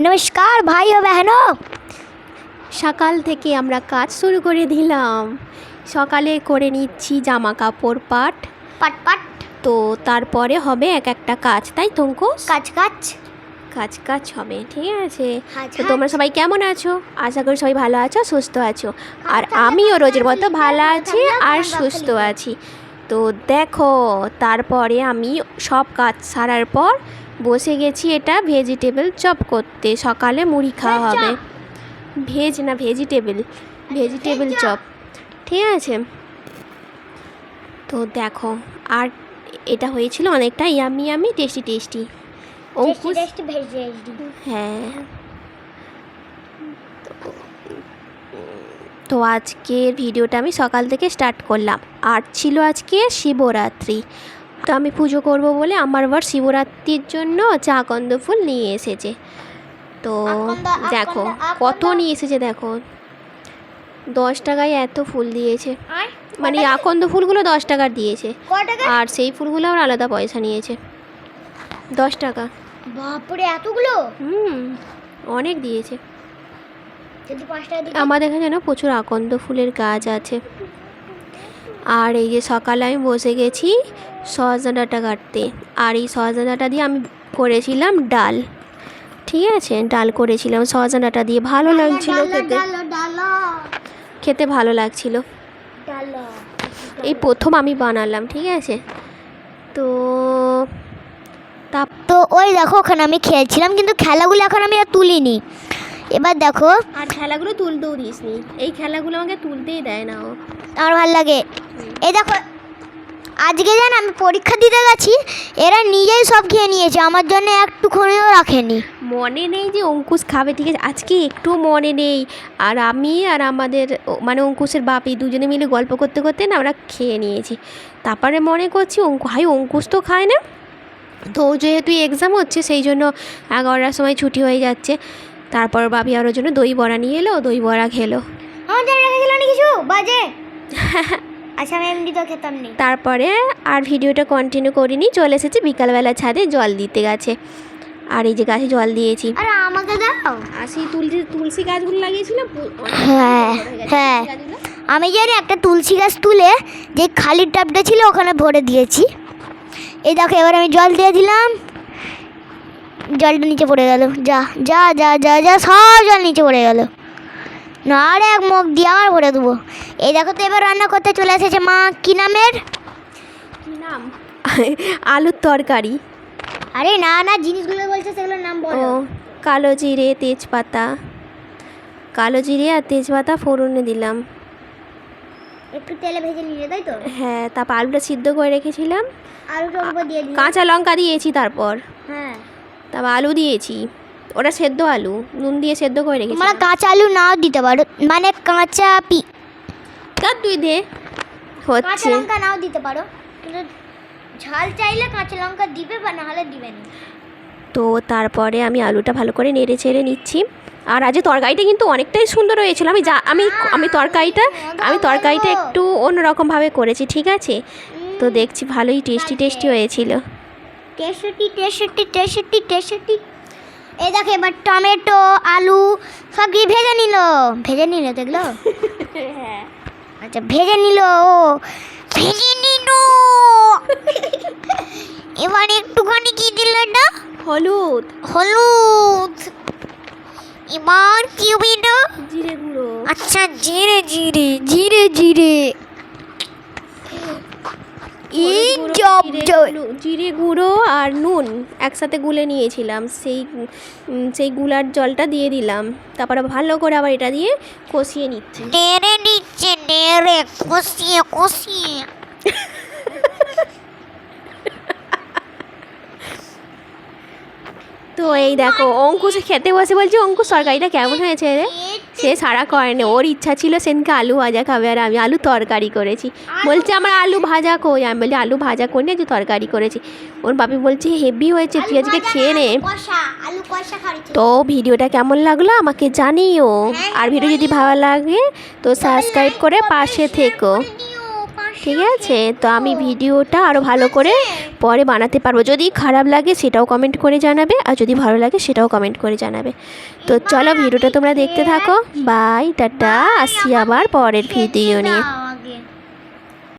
নমস্কার ভাই ও বহনও। সকাল থেকে আমরা কাজ শুরু করে দিলাম। সকালে করে নিচ্ছি জামা কাপড় পাট পাট পাট। তো তারপরে হবে এক একটা কাজ, তাই তো অঙ্কুশ? কাজ কাজ কাজ কাজ হবে, ঠিক আছে। কাজ তো তোমরা কাজ। সবাই কেমন আছো? আশা করি সবাই ভালো আছো, সুস্থ আছো। আর আমিও রোজের মতো ভালো আছি আর সুস্থ আছি। তো দেখো, তারপরে আমি সব কাজ সারার পর বসে গেছি এটা ভেজিটেবল চপ করতে। সকালে মুড়ি খাওয়া হবে। ভেজ না, ভেজিটেবল চপ, ঠিক আছে। তো দেখো, আর এটা হয়েছিল অনেকটা ইয়ামি টেস্টি। অঙ্কুশ, হ্যাঁ। তো আজকের ভিডিওটা আমি সকাল থেকে স্টার্ট করলাম। আর ছিল আজকে শিবরাত্রি। তো আমি পুজো করব বলে আমার বর শিবরাত্রির জন্য আকন্দ ফুল নিয়ে এসেছে। তো দেখো কত নিয়ে এসেছে, দেখো 10 টাকায় এত ফুল দিয়েছে। মানে আকন্দ ফুলগুলো 10 টাকার দিয়েছে, আর সেই ফুলগুলো আবার আলাদা পয়সা নিয়েছে, 10 টাকা। বাপরে এতগুলো! অনেক দিয়েছে। আমাদের এখানে যেন প্রচুর আকন্দ ফুলের গাছ আছে। আর এই যে সকালে আমি বসে গেছি সজনা ডাঁটা কাটতে। আর এই সজনা ডাঁটা দিয়ে আমি করেছিলাম ডাল, ঠিক আছে। ডাল করেছিলাম সজনা ডাঁটা দিয়ে, ভালো লাগছিল খেতে ভালো লাগছিল। এই প্রথম আমি বানালাম, ঠিক আছে। তো তো ওই দেখো, ওখানে আমি খেলছিলাম, কিন্তু খেলাগুলো এখন আমি আর তুলিনি। এবার দেখো, আর খেলাগুলো তুলতেও দিসনি। এই খেলাগুলো আমাকে তুলতেই দেয় না ও। আমার ভালো লাগে। এই দেখো, আজকে জান আমি পরীক্ষা দিতে গেছি, এরা নিজেই সব খেয়ে নিয়েছে, আমার জন্য একটুখানিও রাখেনি। মনে নেই যে অঙ্কুশ খাবে, ঠিক আছে। আজকে একটু মনে নেই। আর আমি আর আমাদের মানে অঙ্কুশের বাপি দুজনে মিলে গল্প করতে করতে না আমরা খেয়ে নিয়েছি। তারপরে মনে করছি অঙ্কুশ তো খায় না। তো যেহেতু এক্সাম হচ্ছে সেই জন্য 11টার সময় ছুটি হয়ে যাচ্ছে। তারপর বাপি আর ওর জন্য দই বড়া নিয়ে এলো, দই বড়া খেলো। আমার জন্য রেখেছিল না কিছু বাজে। আচ্ছা, আমি এমনি তো খেতাম নি। তারপরে আর ভিডিওটা কন্টিনিউ করিনি, চলে এসেছি বিকালবেলা ছাদে জল দিতে গেছে। আর এই যে গাছে জল দিয়েছি। আর আমাকে দাও। আর সেই তুলসী গাছগুলো লাগিয়েছিলাম। হ্যাঁ, আমি জানি একটা তুলসী গাছ তুলে যে খালি টাবটা ছিল ওখানে ভরে দিয়েছি। এই দেখো, এবার আমি জল দিয়ে দিলাম, জলটা নিচে পড়ে গেল। যা যা যা যা যা সব জল নিচে পড়ে গেল। না, আর এক মুখ দিয়ে আবার ভরে দেবো। এই দেখো, তো এবার রান্না করতে চলে এসেছে মা। কি নামের? কি নাম? আলুর তরকারি। আরে না না, জিনিসগুলো বলছে সেগুলোর নাম বলো। কালো জিরে আর তেজপাতা ফোড়নে দিলাম। একটু তেলে ভেজে নিয়ে, তাই তো? হ্যাঁ, তারপর আলুটা সিদ্ধ করে রেখেছিলাম। আলুটা উপর দিয়ে দিই। কাঁচা লঙ্কা দিয়েছি তারপর। হ্যাঁ, তারপর আলু দিয়েছি। ওটা সেদ্ধ আলু, নুন দিয়ে সেদ্ধ করে রেখেছি। মানে কাঁচা আলু নাও দিতে পারো, মানে কাঁচা তুই দে হচ্ছে। কাঁচা লঙ্কা নাও দিতে পারো, কিন্তু ঝাল চাইলে কাঁচা লঙ্কা দিবে, বা নাহলে দিবে না। তো তারপরে আমি আলুটা ভালো করে নেড়ে চেড়ে নিচ্ছি। আর আজ তরকারিটা কিন্তু অনেকটাই সুন্দর হয়েছিল। আমি তরকারিটা একটু অন্যরকমভাবে করেছি, ঠিক আছে। তো দেখছি ভালোই টেস্টি হয়েছিল। টেস্টি। এই দেখো, এবার টমেটো আলু সব কি ভেজে নিল দেখলো? হ্যাঁ, আচ্ছা, ভেজে নিল। এবার একটুখানি কি দিল না? হলুদ। এবার কি দিল? জিরে গুঁড়ো। আচ্ছা, জিরে। জিরে গুঁড়ো আর নুন একসাথে গুলে নিয়েছিলাম, সেই গুলার জলটা দিয়ে দিলাম। তারপরে ভালো করে আবার এটা দিয়ে কষিয়ে নিচ্ছি। কষিয়ে তো এই দেখো, অঙ্কুশ খেতে বসে বলছে, অঙ্কুশ তরকারিটা কেমন হয়েছে রে? সে সারা করেনি, ওর ইচ্ছা ছিল সেদিনকে আলু ভাজা খাবে, আর আমি আলু তরকারি করেছি। বলছে আমার আলু ভাজা কই? আমি বলি আলু ভাজা করি না, যে তরকারি করেছি। ওর বাপি বলছে হেভি হয়েছে, তুই আজকে খেয়ে নে। তো ভিডিওটা কেমন লাগলো আমাকে জানিও। আর ভিডিও যদি ভালো লাগে তো সাবস্ক্রাইব করে পাশে থেকো, ঠিক আছে। তো আমি ভিডিওটা আরও ভালো করে পরে বানাতে পারবো। যদি খারাপ লাগে সেটাও কমেন্ট করে জানাবে, আর যদি ভালো লাগে সেটাও কমেন্ট করে জানাবে। তো চলো ভিডিওটা তোমরা দেখতে থাকো। বাই, টাটা, আসছি আবার পরের ভিডিও নিয়ে।